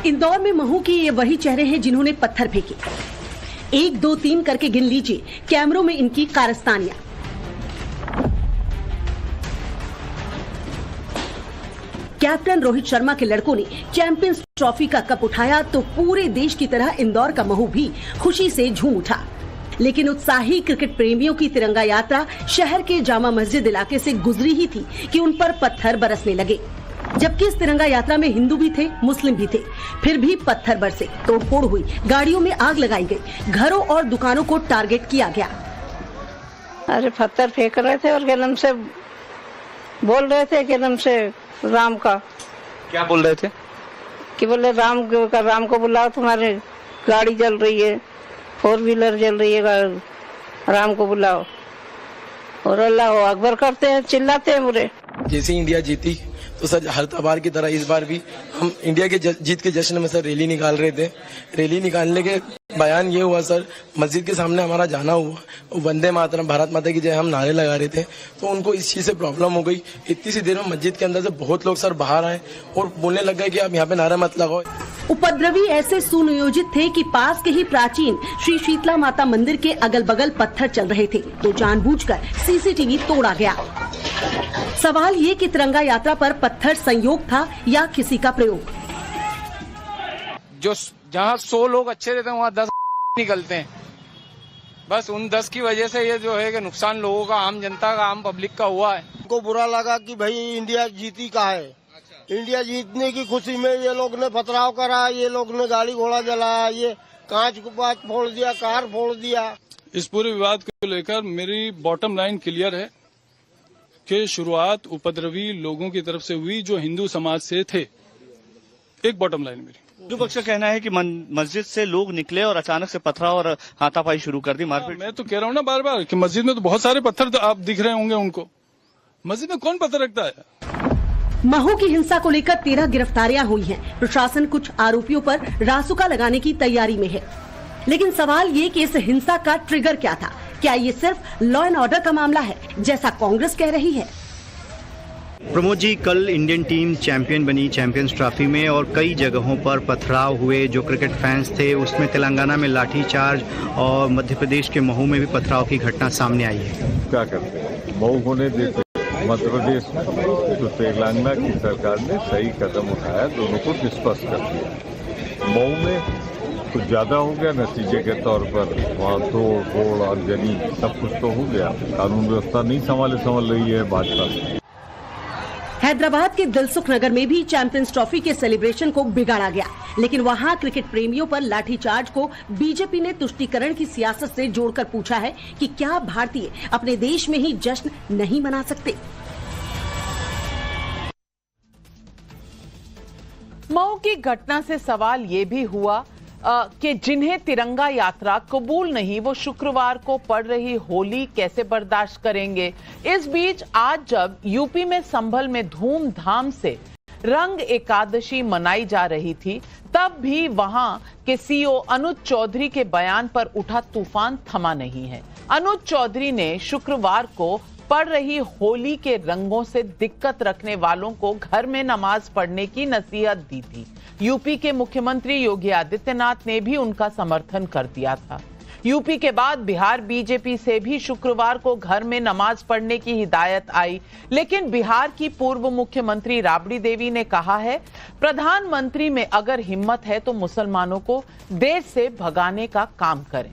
इंदौर में महू के ये वही चेहरे हैं जिन्होंने पत्थर फेंके। 1, 2, 3 करके गिन लीजिए कैमरों में इनकी कारस्तानियां। कैप्टन रोहित शर्मा के लड़कों ने चैंपियंस ट्रॉफी का कप उठाया तो पूरे देश की तरह इंदौर का महू भी खुशी से झूम उठा। लेकिन उत्साही क्रिकेट प्रेमियों की तिरंगा यात्रा शहर के जामा मस्जिद इलाके से गुजरी ही थी कि उन पर पत्थर बरसने लगे। जबकि इस तिरंगा यात्रा में हिंदू भी थे, मुस्लिम भी थे, फिर भी पत्थर बरसे, तोड़फोड़ हुई, गाड़ियों में आग लगाई गई, घरों और दुकानों को टारगेट किया गया। अरे पत्थर फेंक रहे थे और जन्म से बोल रहे थे, जन्म से राम का। क्या बोल रहे थे? कि बोले राम को बुलाओ, तुम्हारे गाड़ी जल रही है, 4 व्हीलर जल रही है, राम को बुलाओ। और अल्लाह अकबर करते हैं, चिल्लाते हैं बुरे। जैसे इंडिया जीती तो सर हर बार की तरह इस बार भी हम इंडिया के जीत के जश्न में सर रैली निकाल रहे थे। रैली निकालने के बयान ये हुआ सर, मस्जिद के सामने हमारा जाना हुआ, वंदे मातरम, भारत माता की जय हम नारे लगा रहे थे, तो उनको इस चीज से प्रॉब्लम हो गई। इतनी सी देर में मस्जिद के अंदर से बहुत लोग सर बाहर आए और बोलने लग गए कि आप यहाँ पे नारा मत लगाओ। उपद्रवी ऐसे सुनियोजित थे कि पास के ही प्राचीन श्री शीतला माता मंदिर के अगल बगल पत्थर चल रहे थे तो जानबूझकर सीसीटीवी तोड़ा गया। सवाल ये कि तिरंगा यात्रा पर पत्थर संयोग था या किसी का प्रयोग। जो जहाँ 100 लोग अच्छे रहते हैं वहाँ 10 निकलते हैं। बस उन 10 की वजह से ये जो है कि नुकसान लोगों का, आम जनता का, आम पब्लिक का हुआ है। उनको बुरा लगा कि भाई इंडिया जीती का है। इंडिया जीतने की खुशी में ये लोग ने पथराव करा, ये लोग ने गाड़ी घोड़ा जलाया, ये कांच को बात फोड़ दिया, कार फोड़ दिया। इस पूरे विवाद को लेकर मेरी बॉटम लाइन क्लियर है कि शुरुआत उपद्रवी लोगों की तरफ से हुई जो हिंदू समाज से थे। एक बॉटम लाइन मेरी। हिंदू पक्ष का कहना है कि मस्जिद से लोग निकले और अचानक से पथराव और हाथापाई शुरू कर दी, मारपीट। मैं तो कह रहा हूँ ना बार बार कि मस्जिद में तो बहुत सारे पत्थर आप दिख रहे होंगे उनको। मस्जिद में कौन पत्थर रखता है? महू की हिंसा को लेकर 13 गिरफ्तारियां हुई हैं। प्रशासन कुछ आरोपियों पर रासुका लगाने की तैयारी में है। लेकिन सवाल ये कि इस हिंसा का ट्रिगर क्या था? क्या ये सिर्फ लॉ एंड ऑर्डर का मामला है जैसा कांग्रेस कह रही है? प्रमोद जी, कल इंडियन टीम चैंपियन बनी चैंपियंस ट्रॉफी में और कई जगहों पर पथराव हुए। जो क्रिकेट फैंस थे उसमें तेलंगाना में लाठीचार्ज और मध्य प्रदेश के महू में भी पथराव की घटना सामने आई है। क्या करते हैं, महू होने देते मध्य प्रदेश में, तो तेलंगाना की सरकार ने सही कदम उठाया, दोनों को डिस्कस कर दिया। महू में कुछ ज्यादा हो गया नतीजे के तौर पर, वहाँ तोड़ फोड़ और जनी सब कुछ तो हो गया। कानून व्यवस्था नहीं संभाल रही है भाजपा। हैदराबाद के दिलसुख नगर में भी चैंपियंस ट्रॉफी के सेलिब्रेशन को बिगाड़ा गया, लेकिन वहां क्रिकेट प्रेमियों पर लाठीचार्ज को बीजेपी ने तुष्टीकरण की सियासत से जोड़कर पूछा है कि क्या भारतीय अपने देश में ही जश्न नहीं मना सकते? मऊ की घटना से सवाल ये भी हुआ कि जिन्हें तिरंगा यात्रा कबूल नहीं वो शुक्रवार को पड़ रही होली कैसे बर्दाश्त करेंगे। इस बीच आज जब यूपी में संभल में धूमधाम से रंग एकादशी मनाई जा रही थी, तब भी वहां के सीओ अनुज चौधरी के बयान पर उठा तूफान थमा नहीं है। अनुज चौधरी ने शुक्रवार को पड़ रही होली के रंगों से दिक्कत रखने वालों को घर में नमाज पढ़ने की नसीहत दी थी। यूपी के मुख्यमंत्री योगी आदित्यनाथ ने भी उनका समर्थन कर दिया था। यूपी के बाद बिहार बीजेपी से भी शुक्रवार को घर में नमाज पढ़ने की हिदायत आई, लेकिन बिहार की पूर्व मुख्यमंत्री राबड़ी देवी ने कहा है, प्रधानमंत्री में अगर हिम्मत है तो मुसलमानों को देश से भगाने का काम करें।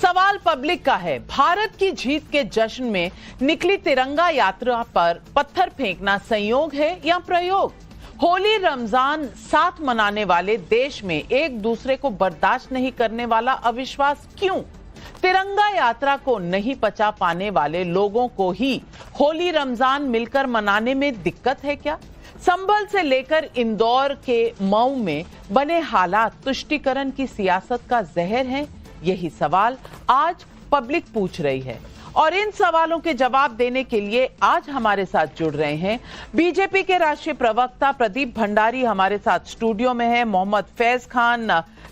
सवाल पब्लिक का है, भारत की जीत के जश्न में निकली तिरंगा यात्रा पर पत्थर फेंकना संयोग है या प्रयोग? होली रमजान साथ मनाने वाले देश में एक दूसरे को बर्दाश्त नहीं करने वाला अविश्वास क्यों? तिरंगा यात्रा को नहीं पचा पाने वाले लोगों को ही होली रमजान मिलकर मनाने में दिक्कत है क्या? संभल से लेकर इंदौर के मऊ में बने हालात तुष्टीकरण की सियासत का जहर हैं? यही सवाल आज पब्लिक पूछ रही है और इन सवालों के जवाब देने के लिए आज हमारे साथ जुड़ रहे हैं बीजेपी के राष्ट्रीय प्रवक्ता प्रदीप भंडारी हमारे साथ स्टूडियो में है, मोहम्मद फैज खान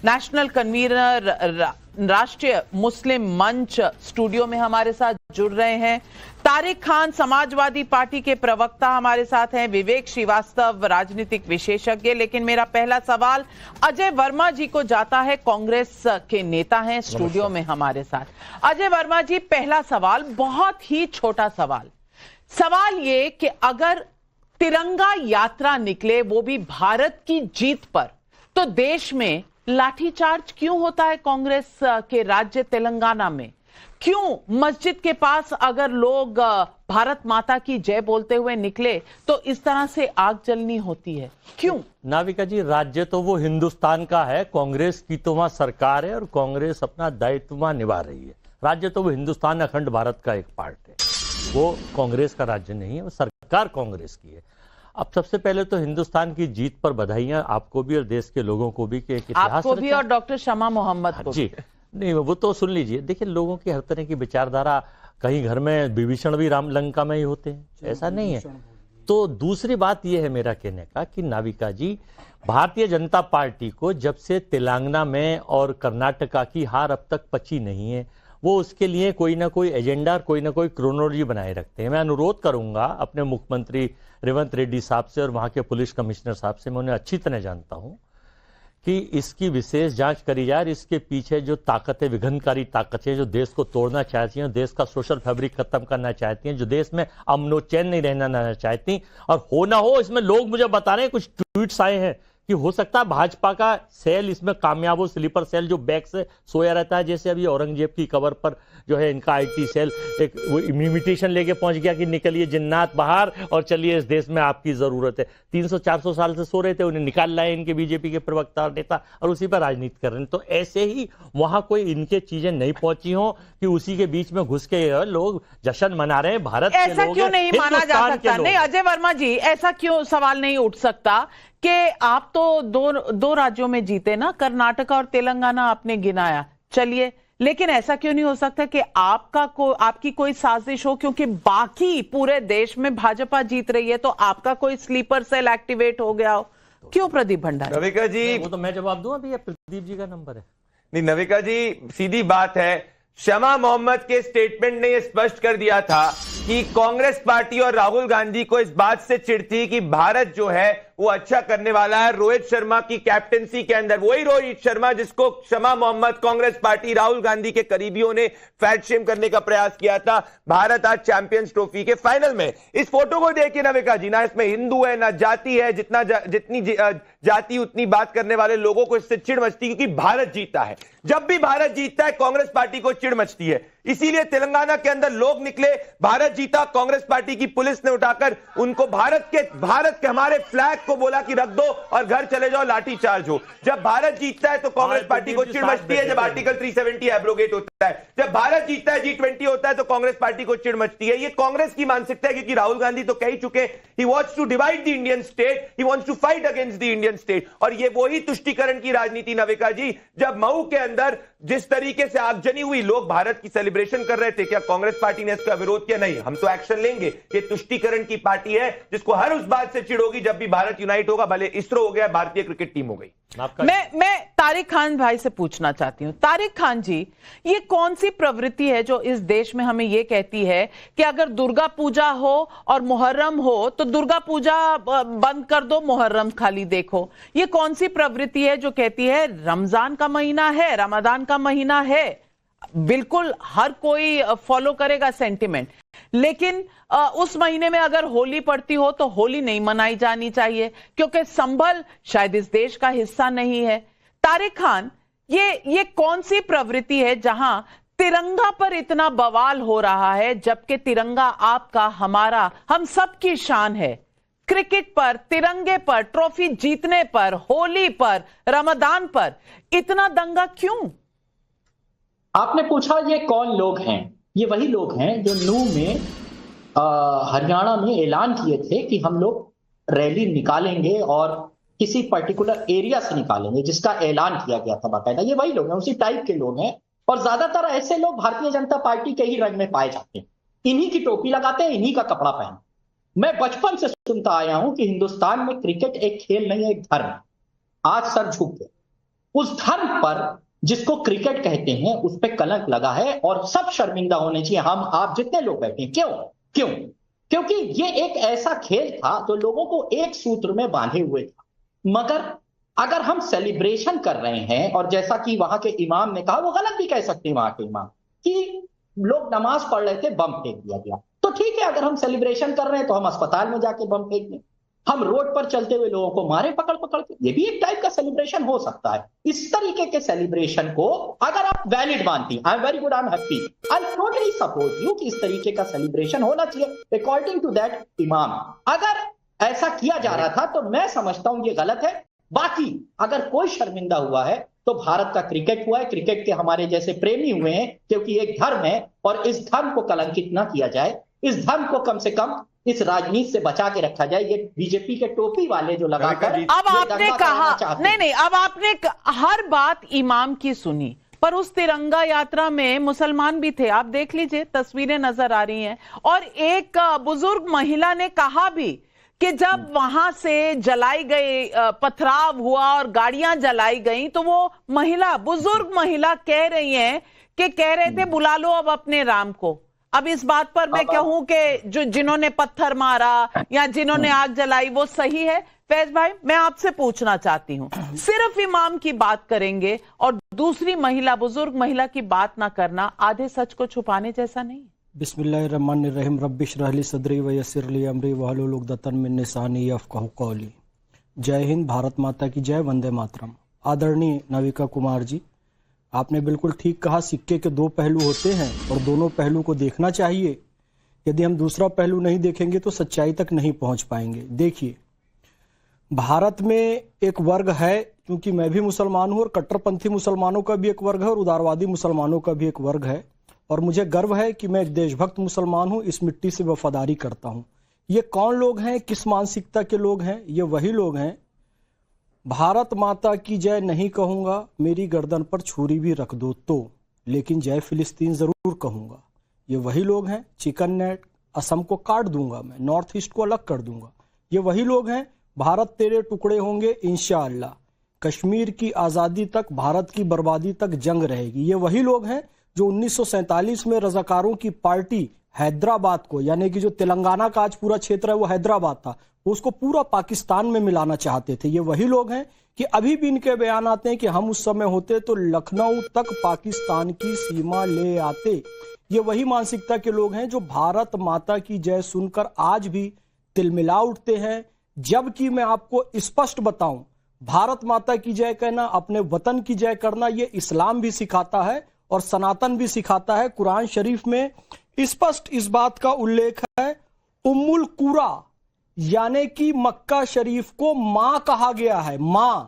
नेशनल कन्वीनर राष्ट्रीय मुस्लिम मंच स्टूडियो में हमारे साथ जुड़ रहे हैं। तारिक खान समाजवादी पार्टी के प्रवक्ता हमारे साथ हैं, विवेक श्रीवास्तव राजनीतिक विशेषज्ञ। लेकिन मेरा पहला सवाल अजय वर्मा जी को जाता है, कांग्रेस के नेता हैं, स्टूडियो में हमारे साथ। अजय वर्मा जी, पहला सवाल बहुत ही छोटा सवाल ये कि अगर तिरंगा यात्रा निकले वो भी भारत की जीत पर, तो देश में लाठीचार्ज क्यों होता है कांग्रेस के राज्य तेलंगाना में? क्यों मस्जिद के पास अगर लोग भारत माता की जय बोलते हुए निकले तो इस तरह से आग जलनी होती है? क्यों? नाविका जी, राज्य तो वो हिंदुस्तान का है, कांग्रेस की तो वहां सरकार है और कांग्रेस अपना दायित्व वहां निभा रही है। राज्य तो वो हिंदुस्तान अखंड भारत का एक पार्ट है, वो कांग्रेस का राज्य नहीं है, वो सरकार कांग्रेस की है। अब सबसे पहले तो हिंदुस्तान की जीत पर बधाइयां आपको भी और देश के लोगों को भी, कि एक इतिहास आपको भी और डॉक्टर शमा मोहम्मद को जी। नहीं, वो तो सुन लीजिए, देखिए लोगों की हर तरह की विचारधारा, कहीं घर में विभीषण भी राम लंका में ही होते हैं, ऐसा नहीं है। तो दूसरी बात यह है मेरा कहने का कि नाविका जी, भारतीय जनता पार्टी को जब से तेलंगाना में और कर्नाटका की हार अब तक पची नहीं है, वो उसके लिए कोई ना कोई एजेंडा और कोई ना कोई क्रोनोलॉजी बनाए रखते हैं। मैं अनुरोध करूंगा अपने मुख्यमंत्री रेवंत रेड्डी साहब से और वहां के पुलिस कमिश्नर साहब से, मैं उन्हें अच्छी तरह जानता हूं, कि इसकी विशेष जांच करी जाए और इसके पीछे जो ताकतें, विघटनकारी ताकतें जो देश को तोड़ना चाहती हैं, देश का सोशल फैब्रिक खत्म करना चाहती हैं, जो देश में अमनो चैन नहीं रहना चाहती, और हो ना हो इसमें लोग मुझे बता रहे हैं, कुछ ट्वीट्स आए हैं कि हो सकता है भाजपा का सेल इसमें कामयाब हो, स्लीपर सेल जो बैक से सोया रहता है, जैसे अभी औरंगजेब की कबर पर जो है इनका आईटी सेल एक वो इमिटेशन लेके पहुंच गया कि निकलिए जिन्नात बाहर और चलिए इस देश में आपकी जरूरत है। 300-400 साल से सो रहे थे, उन्हें निकाल लाए इनके बीजेपी के प्रवक्ता और नेता, और उसी पर राजनीति कर रहे हैं। तो ऐसे ही वहां कोई इनके चीजें नहीं पहुंची हो कि उसी के बीच में घुस के लोग जश्न मना रहे हैं। भारत के ऐसा लोग क्यों नहीं माना जा सकता? नहीं अजय वर्मा जी, ऐसा क्यों सवाल नहीं उठ सकता कि आप तो दो राज्यों में जीते ना, कर्नाटका और तेलंगाना आपने गिनाया, चलिए, लेकिन ऐसा क्यों नहीं हो सकता कि आपकी कोई साजिश हो, क्योंकि बाकी पूरे देश में भाजपा जीत रही है, तो आपका कोई स्लीपर सेल एक्टिवेट हो गया हो? क्यों प्रदीप भंडारी? नविका जी, वो तो मैं जवाब दूं, अभी प्रदीप जी का नंबर है। नहीं नविका जी, सीधी बात है, शमा मोहम्मद के स्टेटमेंट ने यह स्पष्ट कर दिया था कि कांग्रेस पार्टी और राहुल गांधी को इस बात से चिढ़ थी कि भारत जो है वो अच्छा करने वाला है रोहित शर्मा की कैप्टेंसी के अंदर। वही रोहित शर्मा जिसको शमा मोहम्मद, कांग्रेस पार्टी, राहुल गांधी के करीबियों ने फैट शेम करने का प्रयास किया था। भारत आज चैंपियंस ट्रॉफी के फाइनल में। इस फोटो को देखिए नविका जी, ना इसमें हिंदू है ना जाति है, जितनी जाति उतनी बात करने वाले लोगों को इससे चिढ़ मचती, क्योंकि भारत जीता है। जब भी भारत जीतता है कांग्रेस पार्टी को चिढ़ मचती है, इसीलिए तेलंगाना के अंदर लोग निकले, भारत जीता, कांग्रेस पार्टी की पुलिस ने उठाकर उनको भारत के हमारे फ्लैग को बोला कि रख दो और घर चले जाओ, लाठी चार्ज हो। जब भारत जीतता है तो कांग्रेस पार्टी को चिढ़ मचती है, जब आर्टिकल 370 एब्रोगेट होता है। जब भारत जीतता है, G20 होता है, तो कांग्रेस पार्टी को चिढ़ मचती है। ये कांग्रेस की मानसिकता है, क्योंकि राहुल गांधी तो कह ही चुके, he wants to divide the Indian state, he wants to fight against the Indian state. और ये वही तुष्टीकरण की राजनीति नविका जी, जब मऊ के अंदर जिस तरीके से आगजनी हुई, लोग भारत की सेलिब्रेशन कर रहे थे, क्या कांग्रेस पार्टी ने इसका विरोध किया? नहीं, हम तो एक्शन लेंगे। ये तुष्टीकरण की पार्टी है जिसको हर उस बात से चिढ़ होगी जब भी भारत यूनाइट होगा, भले इसरो हो गया, भारतीय क्रिकेट टीम हो गई। मैं तारिक खान भाई से पूछना चाहती हूं। तारिक खान जी, ये कौन सी प्रवृत्ति है जो इस देश में हमें ये कहती है कि अगर दुर्गा पूजा हो और मुहर्रम हो तो दुर्गा पूजा बंद कर दो, मुहर्रम खाली देखो? ये कौन सी प्रवृत्ति है जो कहती है रमजान का महीना है, रमजान का महीना है, बिल्कुल हर कोई फॉलो करेगा सेंटिमेंट, लेकिन उस महीने में अगर होली पड़ती हो तो होली नहीं मनाई जानी चाहिए क्योंकि संभल शायद इस देश का हिस्सा नहीं है? तारिक खान, ये कौन सी प्रवृत्ति है जहां तिरंगा पर इतना बवाल हो रहा है, जबकि तिरंगा आपका, हमारा, हम सब की शान है? क्रिकेट पर, तिरंगे पर, ट्रॉफी जीतने पर, होली पर, रमजान पर इतना दंगा क्यों? आपने पूछा ये कौन लोग हैं? ये वही लोग हैं जो नू में हरियाणा में ऐलान किए थे कि हम लोग रैली निकालेंगे और किसी पर्टिकुलर एरिया से निकालेंगे, जिसका ऐलान किया गया था बाकायदा। ये वही लोग हैं, उसी टाइप के लोग हैं, और ज्यादातर ऐसे लोग भारतीय जनता पार्टी के ही रंग में पाए जाते हैं। इन्हीं की टोपी लगाते हैं, इन्हीं का कपड़ा पहनते। मैं बचपन से सुनता आया हूं कि हिंदुस्तान में क्रिकेट एक खेल नहीं है, एक धर्म है। आज सर झुक गए। उस धर्म पर जिसको क्रिकेट कहते हैं उस पर कलंक लगा है और सब शर्मिंदा होने चाहिए, हम आप जितने लोग बैठे हैं। क्यों? क्योंकि ये एक ऐसा खेल था जो लोगों को एक सूत्र में बांधे हुए था। मगर अगर हम सेलिब्रेशन कर रहे हैं, और जैसा कि वहां के इमाम ने कहा, वो गलत भी कह सकते हैं वहां के इमाम, कि लोग नमाज पढ़ रहे थे, बम फेंक दिया गया, तो ठीक है, अगर हम सेलिब्रेशन कर रहे हैं तो हम अस्पताल में जाके बम फेंक दें, हम रोड पर चलते हुए लोगों को मारे पकड़ पकड़ के, ये भी एक टाइप का सेलिब्रेशन हो सकता है। इस तरीके के सेलिब्रेशन को अगर आप वैलिड मानती हैं, I am very good, I am happy, I totally support you कि इस तरीके का सेलिब्रेशन होना चाहिए अकॉर्डिंग टू दैट इमाम। अगर ऐसा किया जा रहा था तो मैं समझता हूं ये गलत है। बाकी अगर कोई शर्मिंदा हुआ है तो भारत का क्रिकेट हुआ है, क्रिकेट के हमारे जैसे प्रेमी हुए हैं, क्योंकि एक धर्म है और इस धर्म को कलंकित ना किया जाए, इस धर्म को कम से कम इस राजनीति से बचा के रखा जाए। ये बीजेपी के टोपी वाले जो लगाकर अब आपने कहा नहीं, अब आपने हर बात इमाम की सुनी, पर उस तिरंगा यात्रा में मुसलमान भी थे। आप देख लीजिए, तस्वीरें नजर आ रही हैं, और एक बुजुर्ग महिला ने कहा भी कि जब वहां से जलाई गई, पथराव हुआ और गाड़ियां जलाई गई, तो वो महिला, बुजुर्ग महिला कह रही हैं कि कह रहे थे बुला लो अब अपने राम को। अब इस बात पर मैं कहूं कि जो जिन्होंने पत्थर मारा या जिन्होंने आग जलाई वो सही है? फैज भाई, मैं आपसे पूछना चाहती हूं, सिर्फ इमाम की बात करेंगे और दूसरी महिला, बुजुर्ग महिला की बात ना करना आधे सच को छुपाने जैसा नहीं? बिस्मिल्लाहिर्रहमानिर्रहीम, रब्बिश रहली सदरी व यस्सिरली अमरी वहलुल उक़दतन मिन लिसानी यफ़क़हू क़ौली। जय हिंद, भारत माता की जय, वंदे मातरम। आदरणीय नाविका कुमार जी, आपने बिल्कुल ठीक कहा, सिक्के के दो पहलू होते हैं और दोनों पहलू को देखना चाहिए। यदि हम दूसरा पहलू नहीं देखेंगे तो सच्चाई तक नहीं पहुंच पाएंगे। देखिए, भारत में एक वर्ग है, क्योंकि मैं भी मुसलमान हूं, और कट्टरपंथी मुसलमानों का भी एक वर्ग है और उदारवादी मुसलमानों का भी एक वर्ग है, और मुझे गर्व है कि मैं एक देशभक्त मुसलमान हूं, इस मिट्टी से वफादारी करता हूं। ये कौन लोग हैं, किस मानसिकता के लोग हैं? ये वही लोग हैं, भारत माता की जय नहीं कहूंगा, मेरी गर्दन पर छुरी भी रख दो तो, लेकिन जय फिलिस्तीन जरूर कहूंगा। ये वही लोग हैं, चिकन नेट, असम को काट दूंगा मैं, नॉर्थ ईस्ट को अलग कर दूंगा। ये वही लोग हैं, भारत तेरे टुकड़े होंगे इंशाअल्लाह, कश्मीर की आज़ादी तक, भारत की बर्बादी तक जंग रहेगी। ये वही लोग हैं जो 1947 में रजाकारों की पार्टी हैदराबाद को, यानी कि जो तेलंगाना का आज पूरा क्षेत्र है वो हैदराबाद था, उसको पूरा पाकिस्तान में मिलाना चाहते थे। ये वही लोग हैं कि अभी भी इनके बयान आते हैं कि हम उस समय होते तो लखनऊ तक पाकिस्तान की सीमा ले आते। ये वही मानसिकता के लोग हैं जो भारत माता की जय सुनकर आज भी तिलमिला उठते हैं। जबकि मैं आपको स्पष्ट बताऊं, भारत माता की जय कहना, अपने वतन की जय करना, ये इस्लाम भी सिखाता है और सनातन भी सिखाता है। कुरान शरीफ में स्पष्ट इस बात का उल्लेख है, उम्मुल कुरा यानी कि मक्का शरीफ को मां कहा गया है। मां,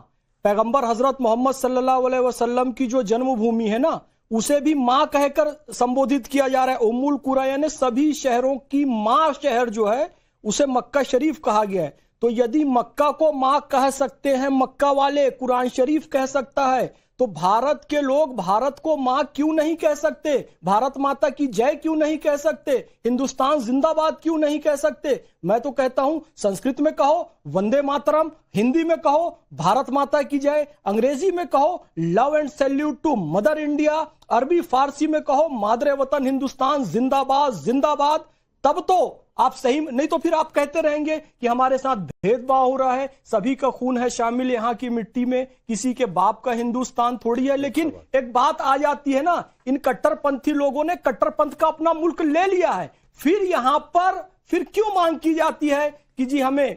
पैगंबर हजरत मोहम्मद सल्लल्लाहु अलैहि वसल्लम की जो जन्मभूमि है ना, उसे भी मां कहकर संबोधित किया जा रहा है। उम्मुल कुरा यानी सभी शहरों की मां शहर जो है उसे मक्का शरीफ कहा गया है। तो यदि मक्का को मां कह सकते हैं मक्का वाले, कुरान शरीफ कह सकता है, तो भारत के लोग भारत को मां क्यों नहीं कह सकते? भारत माता की जय क्यों नहीं कह सकते? हिंदुस्तान जिंदाबाद क्यों नहीं कह सकते? मैं तो कहता हूं, संस्कृत में कहो वंदे मातरम, हिंदी में कहो भारत माता की जय, अंग्रेजी में कहो love and salute to mother India, अरबी फारसी में कहो मादरे वतन हिंदुस्तान जिंदाबाद जिंदाबाद। तब तो आप सही, नहीं तो फिर आप कहते रहेंगे कि हमारे साथ भेदभाव हो रहा है, सभी का खून है शामिल यहाँ की मिट्टी में, किसी के बाप का हिंदुस्तान थोड़ी है। लेकिन एक बात आ जाती है ना, इन कट्टरपंथी लोगों ने कट्टरपंथ का अपना मुल्क ले लिया है, फिर यहां पर फिर क्यों मांग की जाती है कि जी हमें?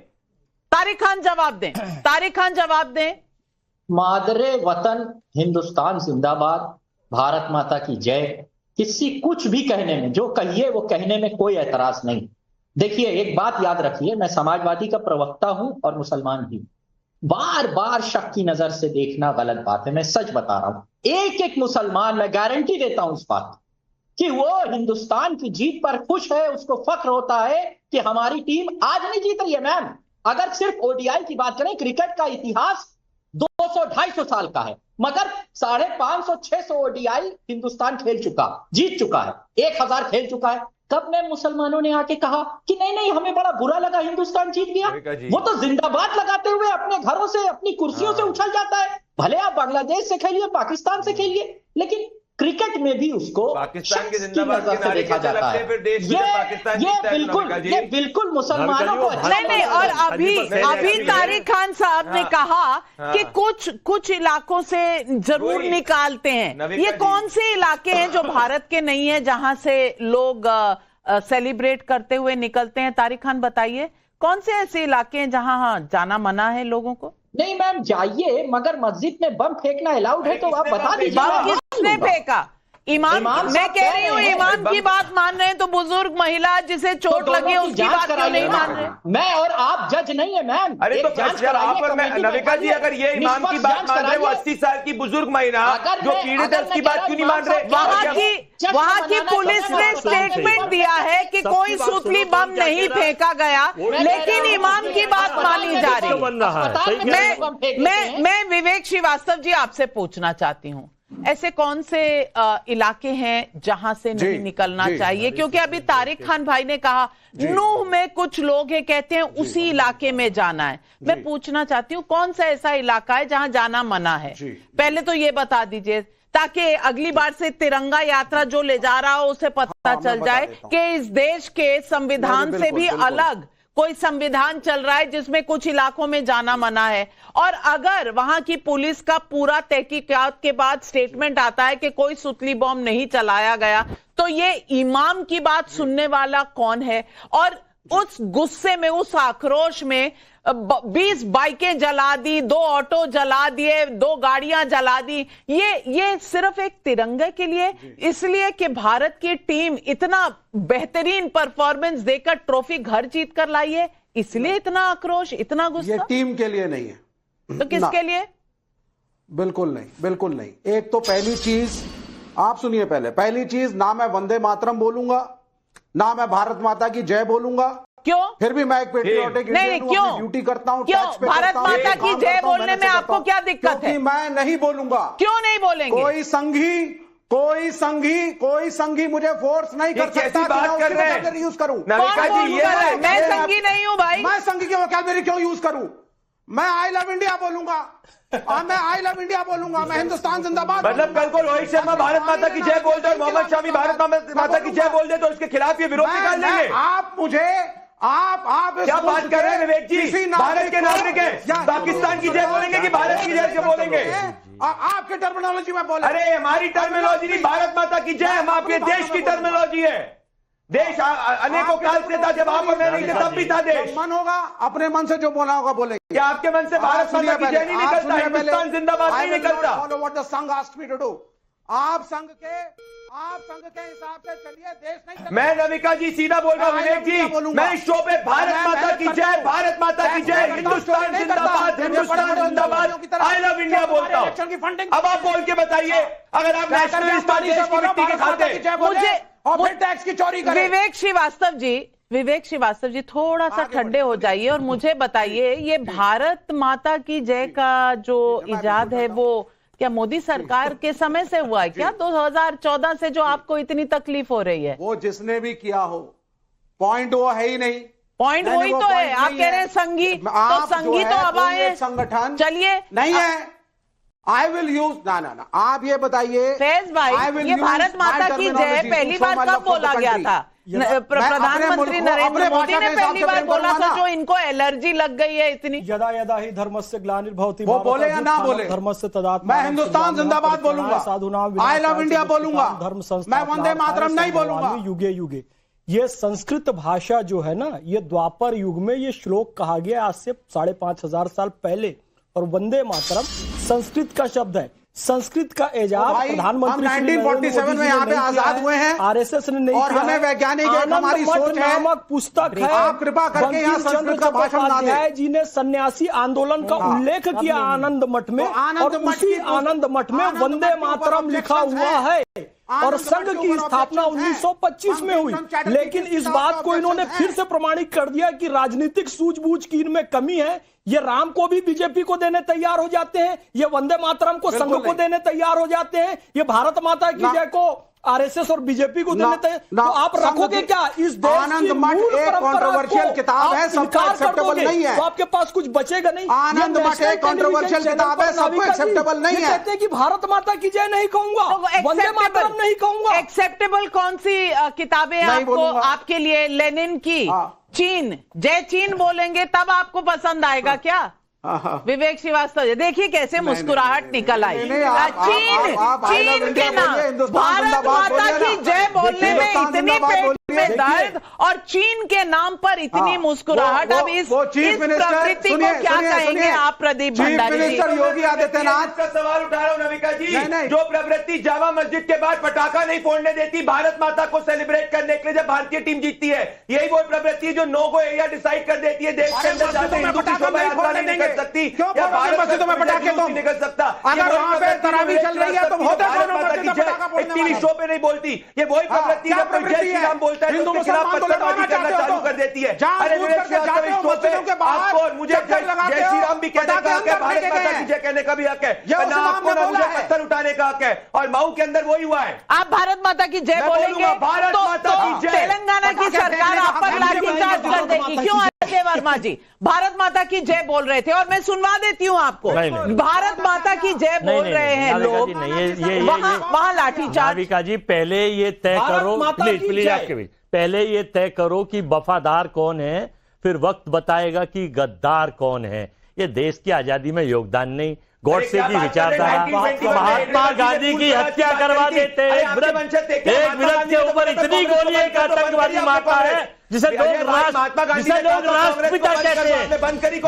तारिक खान जवाब दें, तारिक खान जवाब दें। मादरे वतन हिंदुस्तान जिंदाबाद, भारत माता की जय, किसी कुछ भी कहने में, जो कहिए वो कहने में कोई एतराज नहीं। देखिए, एक बात याद रखिए, मैं समाजवादी का प्रवक्ता हूं और मुसलमान भी। बार बार शक की नजर से देखना गलत बात है, मैं सच बता रहा हूं। एक एक मुसलमान, मैं गारंटी देता हूं इस बात कि वो हिंदुस्तान की जीत पर खुश है, उसको फख्र होता है कि हमारी टीम आज नहीं जीत रही है। मैम, अगर सिर्फ ओडीआई की बात करें, क्रिकेट का इतिहास 200-250 साल का है, मगर 550-600 ओडीआई हिंदुस्तान खेल चुका, जीत चुका है, 1000 खेल चुका है, कब में मुसलमानों ने आके कहा कि नहीं नहीं हमें बड़ा बुरा लगा हिंदुस्तान जीत गया? वो तो जिंदाबाद लगाते हुए अपने घरों से अपनी कुर्सियों से उछल जाता है। भले आप बांग्लादेश से खेलिए, पाकिस्तान से खेलिए, लेकिन क्रिकेट में भी उसको पाकिस्तान के शख्स की जिंदाबाद नजर से देखा जाता है। ये बिल्कुल मुसलमानों को नहीं। और अभी तारिक खान साहब ने कहा कि कुछ इलाकों से जरूर निकालते हैं। ये कौन से इलाके हैं जो भारत के नहीं है जहां से लोग सेलिब्रेट करते हुए निकलते हैं? तारिक खान बताइए, कौन से ऐसे इलाके हैं जहां जाना मना है लोगों को? नहीं मैम जाइए, मगर मस्जिद में बम फेंकना अलाउड है तो आप बता दीजिए। बम किसने फेंका? इमाम मैं कह रही हूँ, इमाम की बात मान रहे हैं तो बुजुर्ग महिला जिसे चोट लगी है उसकी बात क्यों नहीं मान रहे? मैं और आप जज नहीं है मैम। अरे तो नविका जी, अगर ये इमाम की बात मान रहे, वो 80 साल की बुजुर्ग महिला जो पीड़ित है उसकी बात क्यों नहीं मान रहे? वहां की पुलिस ने स्टेटमेंट दिया है कि कोई सूतली बम नहीं फेंका गया, लेकिन इमाम की बात मानी जा रही है। मैं विवेक श्रीवास्तव जी आपसे पूछना चाहती हूँ, ऐसे कौन से इलाके हैं जहां से नहीं निकलना चाहिए? क्योंकि अभी तारिक खान भाई ने कहा नूह में कुछ लोग हैं कहते हैं उसी इलाके में जाना है। मैं पूछना चाहती हूँ कौन सा ऐसा इलाका है जहां जाना मना है? पहले तो ये बता दीजिए ताकि अगली बार से तिरंगा यात्रा जो ले जा रहा हो उसे पता चल जाए कि इस देश के संविधान से भी अलग कोई संविधान चल रहा है जिसमें कुछ इलाकों में जाना मना है। और अगर वहां की पुलिस का पूरा तहकीकात के बाद स्टेटमेंट आता है कि कोई सुतली बम नहीं चलाया गया, तो ये इमाम की बात सुनने वाला कौन है? और उस गुस्से में, उस आक्रोश में 20 बाइकें जला दी, 2 ऑटो जला दिए, 2 गाड़ियां जला दी। ये सिर्फ एक तिरंगे के लिए, इसलिए कि भारत की टीम इतना बेहतरीन परफॉर्मेंस देकर ट्रॉफी घर जीत कर लाई है, इसलिए इतना आक्रोश, इतना गुस्सा? ये टीम के लिए नहीं है। तो किसके लिए? बिल्कुल नहीं, बिल्कुल नहीं। एक तो पहली चीज आप सुनिए, पहली चीज, ना मैं वंदे मातरम बोलूंगा, ना मैं भारत माता की जय बोलूंगा। क्यों? फिर भी मैं एक पेट्रियोटिक इंडियन हूं, अपनी ड्यूटी करता हूं, टैक्स पे भारत करता हूं, माता की जय बोलने में आपको क्या दिक्कत है? मैं नहीं बोलूंगा। क्यों नहीं बोलेंगे? कोई संघी मुझे फोर्स नहीं कर सकता कि मैं उसकी वोकैबुलरी यूज करूं। मैं संघी नहीं हूं भाई। मैं संघी की वोकैबुलरी क्यों यूज करूं? मैं आई लव इंडिया बोलूंगा, मैं आई लव इंडिया बोलूंगा, मैं हिंदुस्तान जिंदाबाद। मतलब कल को रोहित शर्मा भारत माता की जय बोल दे और मोहम्मद शामी भारत माता की जय बोल दे तो उसके खिलाफ ये विरोध निकाल लेंगे? आप मुझे आप क्या बात कर रहे हैं विवेक जी? भारत के नागरिक हैं, पाकिस्तान की जय बोलेंगे कि भारत की जय बोलेंगे? आपके टर्मिनोलॉजी में बोले। अरे हमारी टर्मिनोलॉजी नहीं, भारत माता की जय हम आपके देश की टर्मिनोलॉजी है। देश अनेकों काल से था, जब आप और मैं नहीं थे तब भी था देश। मन होगा अपने मन से जो बोला होगा बोलेंगे। क्या आपके मन से भारत माता की जय नहीं निकलता? हिंदुस्तान जिंदाबाद नहीं निकलता? फॉलो व्हाट द संघ आस्क्ड मी टू डू। आप संघ के हिसाब से चलिए, देश नहीं। मैं नविका जी सीधा बोल रहा हूं विवेक जी, मैं इस शो पे भारत माता की जय, भारत माता की जय, हिंदुस्तान जिंदाबाद, हिंदुस्तान जिंदाबाद, आई लव इंडिया बोलता हूं। अब आप बोल के बताइए, अगर आप नेशनलिस्ट देश की मिट्टी के खाते मुझे और फिर टैक्स की चोरी करें। विवेक श्रीवास्तव जी थोड़ा सा ठंडे हो जाइए और मुझे बताइए, ये भारत माता की जय का जो इजाद है वो क्या मोदी सरकार के समय से हुआ है क्या? 2014 से जो आपको इतनी तकलीफ हो रही है? वो जिसने भी किया हो, पॉइंट वो है ही नहीं। पॉइंट वही तो है। आप कह रहे हैं संघी, तो संघी तो अब आए संगठन चलिए नहीं है। आई विल यूज ना आप ये बताइए फैज भाई, ये भारत माता की जय पहली बार कब बोला गया था? प्रधानमंत्री नरेंद्र मोदी ने पहली बार बोला था, जो इनको एलर्जी लग गई है इतनी। यदा यदा ही धर्मस्य ग्लानिर्भवति, वो बोले या ना बोले, धर्मस्य तदात्म। मैं हिंदुस्तान जिंदाबाद बोलूंगा, आई लव इंडिया बोलूंगा, मैं वंदे मातरम नहीं बोलूंगा। युगे युगे, ये संस्कृत भाषा जो है ना, ये द्वापर युग में ये श्लोक कहा गया आज से 5,500 साल पहले। और वंदे मातरम संस्कृत का शब्द है। संस्कृत का एजाज प्रधानमंत्री 1947 में यहाँ पे आजाद हुए हैं, आरएसएस ने नहीं और हमें वैज्ञानिक हमारी सोच है नामक पुस्तक है। आप कृपा करके यहाँ संस्कृत का भाषण ना दें। जी ने सन्यासी आंदोलन का उल्लेख किया आनंद मठ में, और उसी आनंद मठ में वंदे मातरम लिखा हुआ है। और संघ की स्थापना 1925 में हुई। लेकिन इस बात को इन्होंने फिर से प्रमाणित कर दिया कि राजनीतिक सूझबूझ की इनमें कमी है। ये राम को भी बीजेपी को देने तैयार हो जाते हैं, ये वंदे मातरम को संघ को देने तैयार हो जाते हैं, ये भारत माता की जय को आरएसएस और बीजेपी को देने थे, तो आप रखोगे क्या? इस देश आनंद की मठ मूल एक परंपरा कंट्रोवर्शियल को किताब है, आप सबको इनकार कर एक्सेप्टेबल दोगे, नहीं है। तो आपके पास कुछ बचेगा नहीं। आनंद ये मठ नेशनल एक कंट्रोवर्शियल टेलीविजन किताब है, चैनल पर सबको नाविका जी एक्सेप्टेबल नहीं ये है। कहते हैं कि भारत माता की जय नहीं कहूंगा, वंदे मातरम नहीं कहूंगा। एक्सेप्टेबल कौन सी किताबें हैं नहीं आपको, बोलूंगा। आपके लिए? लेनिन की, चीन, जय चीन बोलेंगे तब आपको पसंद आएगा क्या? विवेक श्रीवास्तव, देखिए कैसे मुस्कुराहट निकल आई। चीन के नाम भारत माता की जय बोलने में इतनी पेट में दर्द और चीन के नाम पर इतनी मुस्कुराहट। अब इस प्रवृत्ति को क्या कहेंगे आप, प्रदीप भंडारी जी? मिनिस्टर योगी आदित्यनाथ का सवाल उठा रहा हूं नविका जी। जो प्रवृत्ति जामा मस्जिद के बाद पटाखा नहीं फोड़ने देती भारत माता को सेलिब्रेट करने के लिए जब भारतीय टीम जीतती है, यही वो प्रवृत्ति है जो नो गो एरिया डिसाइड कर देती है देश के अंदर जाते हिंदू की शोभा यात्रा नहीं निकल सकती, या भारत मस्जिदों में पटाखे तो निकल सकता। अगर वहां पे तरावी चल रही है तो होते टीवी शो पे नहीं बोलती, ये वही प्रवृत्ति है जब जय श्री राम बोलता है तो उसके खिलाफ पत्थरबाजी करना चालू कर देती है। अरे विवेक श्रीवास्तव इस शो पे आपको और मुझे जय श्री राम भी कहने का हक है, भारत माता की जय कहने का भी हक है, ना आपको ना मुझे पत्थर उठाने का हक है। और मऊ के अंदर वही हुआ है। आप भारत माता की जय बोलेंगे भारत माता की जय, तेलंगाना की सरकार आप पर लाठीचार्ज कर देगी। क्यों अजय वर्मा जी भारत माता की जय बोल रहे थे और मैं सुनवा देती हूँ आपको। भारत माता की जय बोल रहे हैं लोग, वहां लाठीचार्ज। नाविका जी पहले ये तय करो, प्लीज आपके बीच, पहले ये तय करो कि वफादार कौन है, फिर वक्त बताएगा कि गद्दार कौन है। ये देश की आजादी में योगदान नहीं, गॉडसे की विचारधारा, महात्मा गांधी की हत्या करवा देते। एक मिनट के ऊपर इतनी गोली एक आतंकवादी मारता है जिसे लोग राष्ट्रपिता कहते हैं,